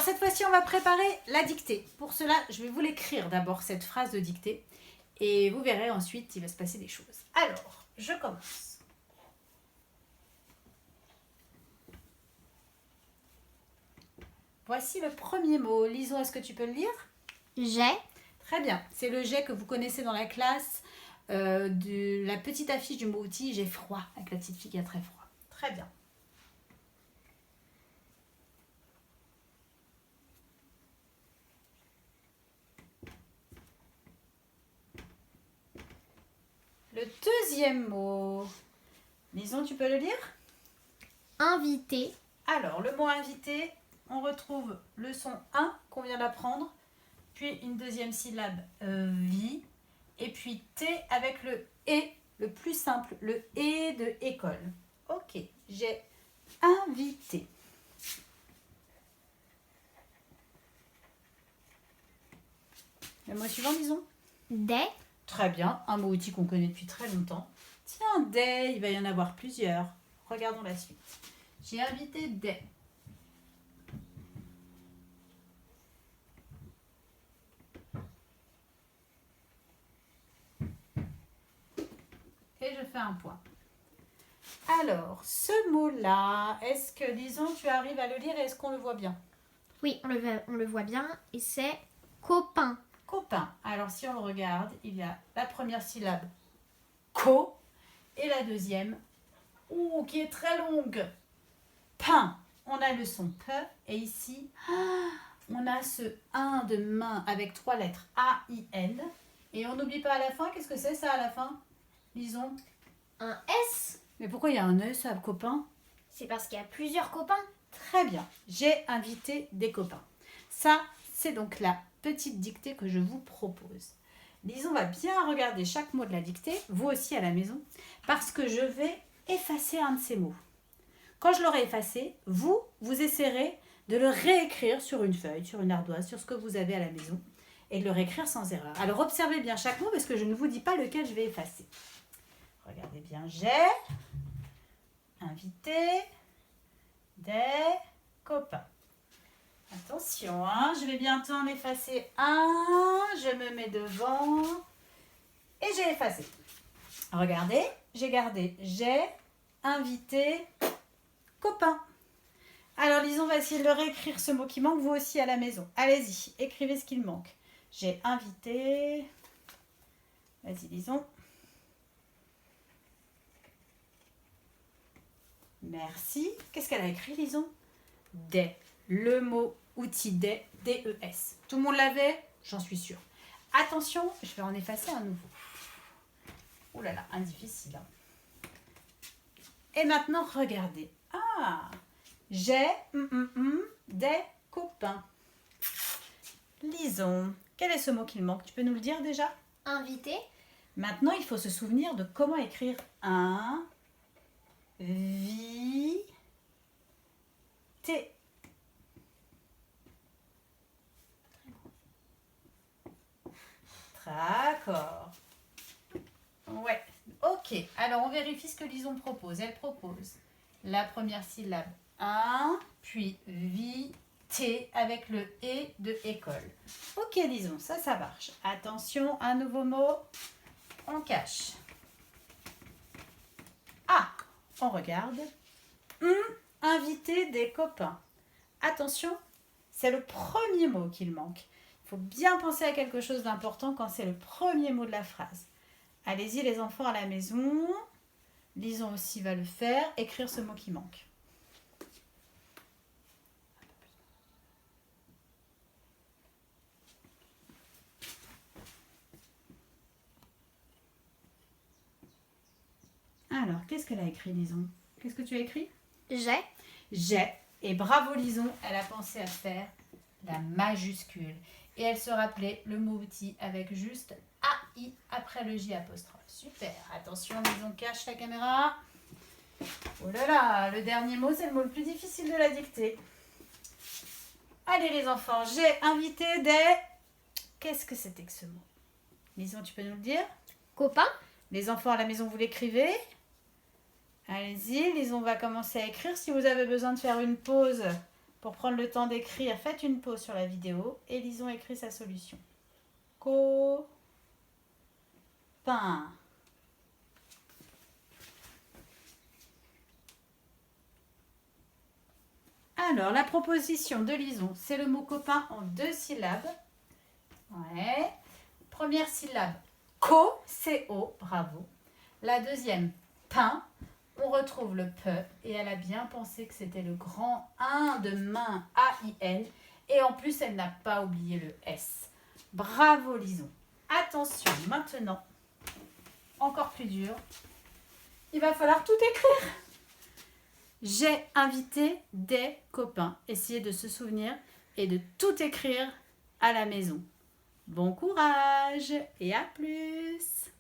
Alors cette fois-ci, on va préparer la dictée. Pour cela, je vais vous l'écrire d'abord, cette phrase de dictée. Et vous verrez ensuite, il va se passer des choses. Alors, je commence. Voici le premier mot. Lison, est-ce que tu peux le lire? J'ai. Très bien. C'est le jet que vous connaissez dans la classe de la petite affiche du mot outil. J'ai froid, avec la petite fille qui a très froid. Très bien. Le deuxième mot. Lison, tu peux le lire? Invité. Alors, le mot invité, on retrouve le son 1 qu'on vient d'apprendre, puis une deuxième syllabe vie, et puis T avec le E, le plus simple, le E de école. Ok, j'ai invité. Le mot suivant, disons. Des. Très bien, un mot outil qu'on connaît depuis très longtemps. Tiens, des, il va y en avoir plusieurs. Regardons la suite. J'ai invité des. Et je fais un point. Alors, ce mot-là, est-ce que, disons, tu arrives à le lire et est-ce qu'on le voit bien? Oui, on le voit bien. Et c'est copain. Copain. Alors, si on le regarde, il y a la première syllabe co et la deuxième qui est très longue. Pain. On a le son P et ici, on a ce 1 de main avec 3 lettres A-I-N. Et on n'oublie pas à la fin, qu'est-ce que c'est ça à la fin? Disons. Un S. Mais pourquoi il y a un S à copain? C'est parce qu'il y a plusieurs copains. Très bien, j'ai invité des copains. Ça, c'est donc la petite dictée que je vous propose. Lison va bien regarder chaque mot de la dictée, vous aussi à la maison, parce que je vais effacer un de ces mots. Quand je l'aurai effacé, vous essaierez de le réécrire sur une feuille, sur une ardoise, sur ce que vous avez à la maison, et de le réécrire sans erreur. Alors observez bien chaque mot, parce que je ne vous dis pas lequel je vais effacer. Regardez bien, j'ai invité des copains. Attention, hein, je vais bientôt en effacer un. Je me mets devant. Et j'ai effacé. Regardez, j'ai gardé. J'ai invité copain. Alors, Lison va essayer de le réécrire ce mot qui manque, vous aussi à la maison. Allez-y, écrivez ce qu'il manque. J'ai invité. Vas-y, Lison. Merci. Qu'est-ce qu'elle a écrit, Lison? Des. Le mot outil des, D-E-S. Tout le monde l'avait? J'en suis sûre. Attention, je vais en effacer un nouveau. Oh là là, un difficile. Hein. Et maintenant, regardez. Ah, j'ai des copains. Lisons. Quel est ce mot qu'il manque? Tu peux nous le dire déjà? Invité. Maintenant, il faut se souvenir de comment écrire un, vi, t. D'accord. Ouais. Ok. Alors, on vérifie ce que Lison propose. Elle propose la première syllabe un, puis vi, t avec le e de école. Ok, Lison, ça marche. Attention, un nouveau mot. On cache. Ah, on regarde. Inviter des copains. Attention, c'est le premier mot qu'il manque. Il faut bien penser à quelque chose d'important quand c'est le premier mot de la phrase. Allez-y les enfants à la maison. Lison aussi va le faire. Écrire ce mot qui manque. Alors, qu'est-ce qu'elle a écrit, Lison? Qu'est-ce que tu as écrit? J'ai. J'ai. Et bravo Lison, elle a pensé à faire la majuscule. Et elle se rappelait le mot outil avec juste AI après le J apostrophe. Super. Attention, Lison cache la caméra. Oh là là, le dernier mot, c'est le mot le plus difficile de la dictée. Allez les enfants, j'ai invité des... Qu'est-ce que c'était que ce mot? Lison, tu peux nous le dire? Copain. Les enfants à la maison, vous l'écrivez? Allez-y, Lison va commencer à écrire. Si vous avez besoin de faire une pause, Pour prendre le temps d'écrire, faites une pause sur la vidéo et Lison écrit sa solution. Copain. Alors, la proposition de Lison, c'est le mot copain en 2 syllabes. Ouais. Première syllabe, co, C-O, bravo. La deuxième, pain, on retrouve le pe et elle a bien pensé que c'était le grand 1 de main, A-I-N. Et en plus, elle n'a pas oublié le S. Bravo Lison. Attention, maintenant, encore plus dur, il va falloir tout écrire. J'ai invité des copains. Essayez de se souvenir et de tout écrire à la maison. Bon courage et à plus!